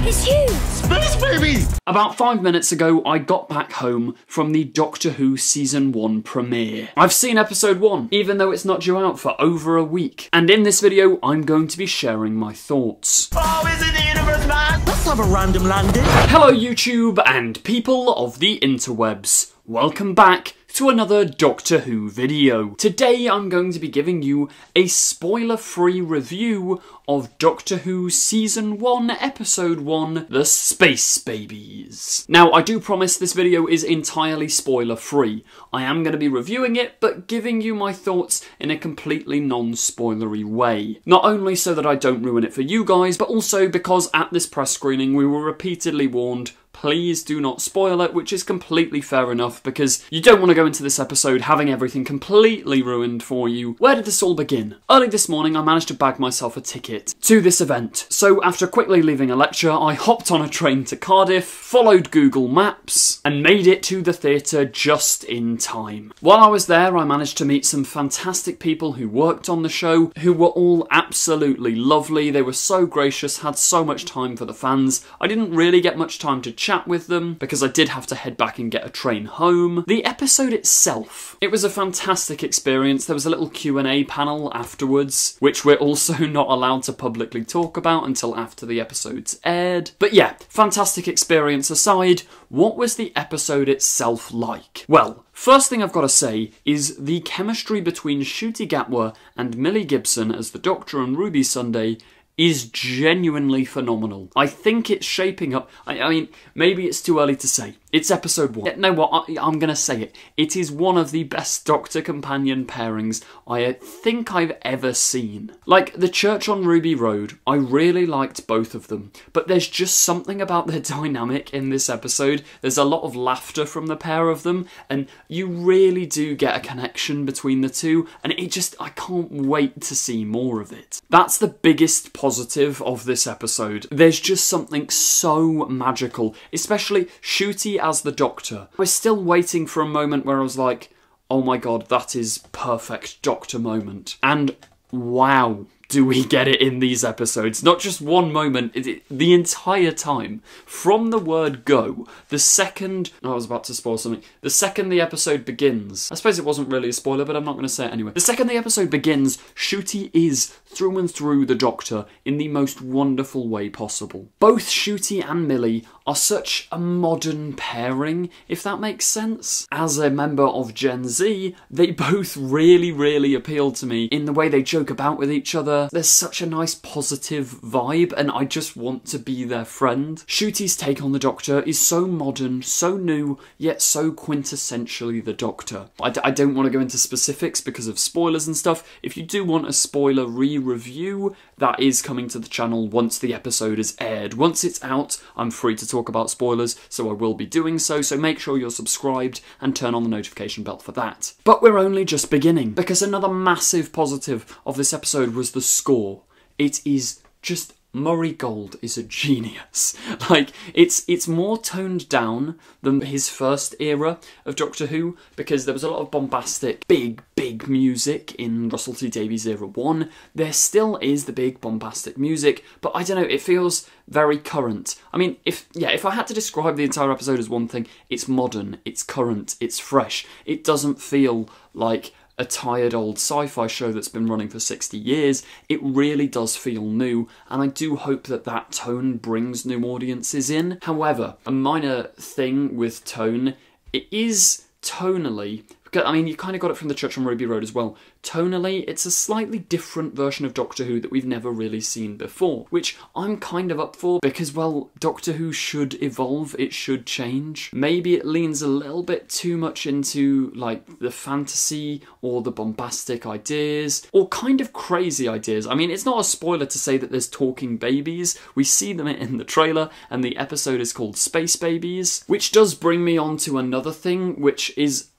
It's you! Space baby! About 5 minutes ago, I got back home from the Doctor Who Season 1 premiere. I've seen episode 1, even though it's not due out for over a week. And in this video, I'm going to be sharing my thoughts. Oh, is it the universe, man? Let's have a random landing. Hello YouTube and people of the interwebs. Welcome back to another Doctor Who video. Today I'm going to be giving you a spoiler-free review of Doctor Who Season 1, Episode 1, The Space Babies. Now, I do promise this video is entirely spoiler-free. I am going to be reviewing it, but giving you my thoughts in a completely non-spoilery way. Not only so that I don't ruin it for you guys, but also because at this press screening we were repeatedly warned, please do not spoil it, which is completely fair enough because you don't want to go into this episode having everything completely ruined for you. Where did this all begin? Early this morning I managed to bag myself a ticket to this event. So after quickly leaving a lecture, I hopped on a train to Cardiff, followed Google Maps, and made it to the theatre just in time. While I was there, I managed to meet some fantastic people who worked on the show, who were all absolutely lovely. They were so gracious, had so much time for the fans. I didn't really get much time to chat with them because I did have to head back and get a train home. The episode itself, it was a fantastic experience. There was a little Q&A panel afterwards, which we're also not allowed to publicly talk about until after the episode's aired. But yeah, fantastic experience aside, what was the episode itself like? Well, first thing I've got to say is the chemistry between Ncuti Gatwa and Millie Gibson as the Doctor and Ruby Sunday is genuinely phenomenal. I think it's shaping up. I mean, maybe it's too early to say. It's episode 1. You know what? I'm going to say it. It is one of the best Doctor companion pairings I think I've ever seen. Like, the Church on Ruby Road, I really liked both of them. But there's just something about their dynamic in this episode. There's a lot of laughter from the pair of them, and you really do get a connection between the two, and I can't wait to see more of it. That's the biggest positive of this episode. There's just something so magical, especially Ncuti as the Doctor. I was still waiting for a moment where I was like, oh my god, that is perfect Doctor moment. And wow, do we get it in these episodes. Not just one moment, the entire time. From the word go, the second... I was about to spoil something. The second the episode begins... I suppose it wasn't really a spoiler, but I'm not going to say it anyway. The second the episode begins, Ncuti is through and through the Doctor in the most wonderful way possible. Both Ncuti and Millie are such a modern pairing, if that makes sense. As a member of Gen Z, they both really, really appeal to me in the way they joke about with each other. There's such a nice positive vibe and I just want to be their friend. Ncuti's take on the Doctor is so modern, so new, yet so quintessentially the Doctor. I don't want to go into specifics because of spoilers and stuff. If you do want a spoiler-free review, that is coming to the channel once the episode is aired. Once it's out, I'm free to talk about spoilers, so I will be doing so make sure you're subscribed and turn on the notification bell for that. But we're only just beginning, because another massive positive of this episode was the score. It is just... Murray Gold is a genius. Like, it's more toned down than his first era of Doctor Who, because there was a lot of bombastic, big music in Russell T Davies era 1. There still is the big bombastic music, but I don't know, it feels very current. I mean, if I had to describe the entire episode as one thing, it's modern, it's current, it's fresh. It doesn't feel like a tired old sci-fi show that's been running for 60 years. It really does feel new, and I do hope that that tone brings new audiences in. However, a minor thing with tone, it is tonally, I mean, you kind of got it from the Church on Ruby Road as well. Tonally, it's a slightly different version of Doctor Who that we've never really seen before, which I'm kind of up for because, well, Doctor Who should evolve, it should change. Maybe it leans a little bit too much into, like, the fantasy or the bombastic ideas, or kind of crazy ideas. I mean, it's not a spoiler to say that there's talking babies. We see them in the trailer, and the episode is called Space Babies, which does bring me on to another thing, which is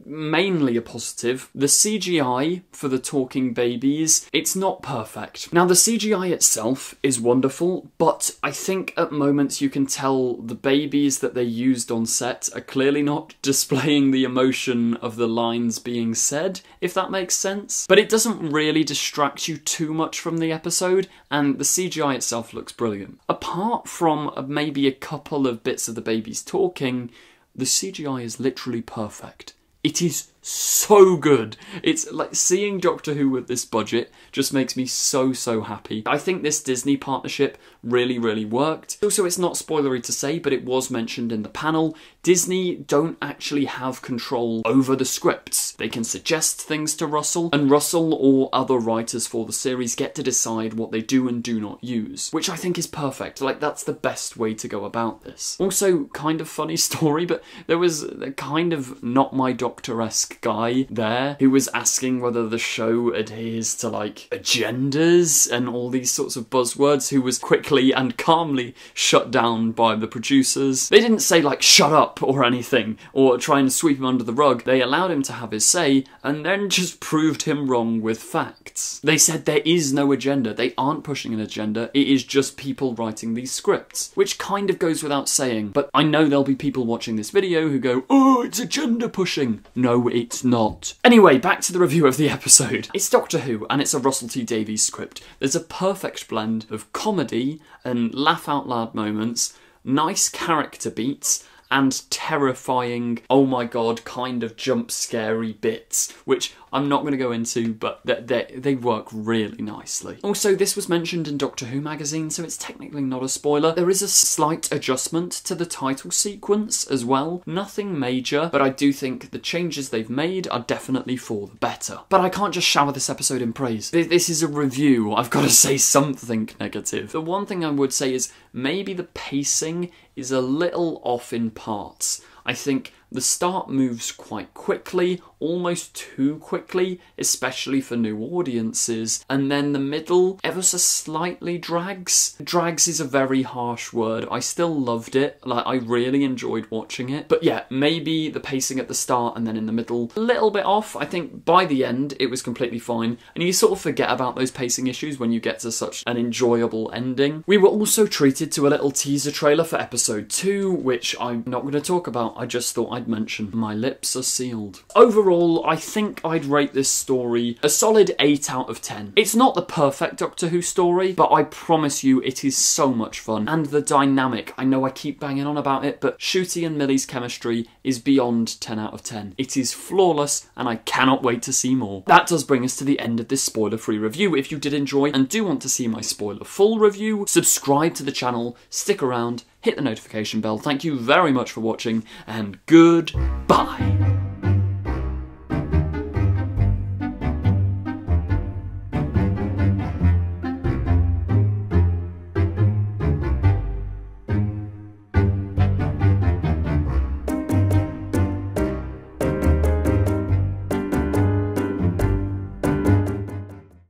mainly a positive. The CGI for the talking babies. It's not perfect. Now, the CGI itself is wonderful, but I think at moments you can tell the babies that they used on set are clearly not displaying the emotion of the lines being said, if that makes sense. But it doesn't really distract you too much from the episode, and the CGI itself looks brilliant. Apart from maybe a couple of bits of the babies talking, the CGI is literally perfect. It is so good. It's like seeing Doctor Who with this budget just makes me so happy. I think this Disney partnership really worked. Also, it's not spoilery to say, but it was mentioned in the panel, Disney don't actually have control over the scripts. They can suggest things to Russell, and Russell or other writers for the series get to decide what they do and do not use, which I think is perfect. Like, that's the best way to go about this. Also, kind of funny story, but there was a kind of not my Doctor-esque guy there who was asking whether the show adheres to like agendas and all these sorts of buzzwords, who was quickly and calmly shut down by the producers. They didn't say like shut up or anything or try and sweep him under the rug. They allowed him to have his say and then just proved him wrong with facts. They said there is no agenda. They aren't pushing an agenda. It is just people writing these scripts, which kind of goes without saying, but I know there'll be people watching this video who go, oh, it's agenda pushing. No, it's not. Anyway, back to the review of the episode. It's Doctor Who, and it's a Russell T Davies script. There's a perfect blend of comedy and laugh-out-loud moments, nice character beats, and terrifying, oh my god, kind of jump-scary bits, which I'm not going to go into, but they work really nicely. Also, this was mentioned in Doctor Who magazine, so it's technically not a spoiler. There is a slight adjustment to the title sequence as well. Nothing major, but I do think the changes they've made are definitely for the better. But I can't just shower this episode in praise. This is a review. I've got to say something negative. The one thing I would say is maybe the pacing is a little off in parts. I think the start moves quite quickly, almost too quickly, especially for new audiences, and then the middle ever so slightly drags. Drags is a very harsh word. I still loved it, like I really enjoyed watching it, but yeah, maybe the pacing at the start and then in the middle, a little bit off. I think by the end it was completely fine, and you sort of forget about those pacing issues when you get to such an enjoyable ending. We were also treated to a little teaser trailer for episode 2, which I'm not going to talk about. I just thought I'd mention. My lips are sealed. Overall, I think I'd rate this story a solid 8 out of 10. It's not the perfect Doctor Who story, but I promise you it is so much fun. And the dynamic, I know I keep banging on about it, but Ncuti and Millie's chemistry is beyond 10 out of 10. It is flawless, and I cannot wait to see more. That does bring us to the end of this spoiler-free review. If you did enjoy and do want to see my spoiler-full review, subscribe to the channel, stick around, hit the notification bell. Thank you very much for watching, and goodbye.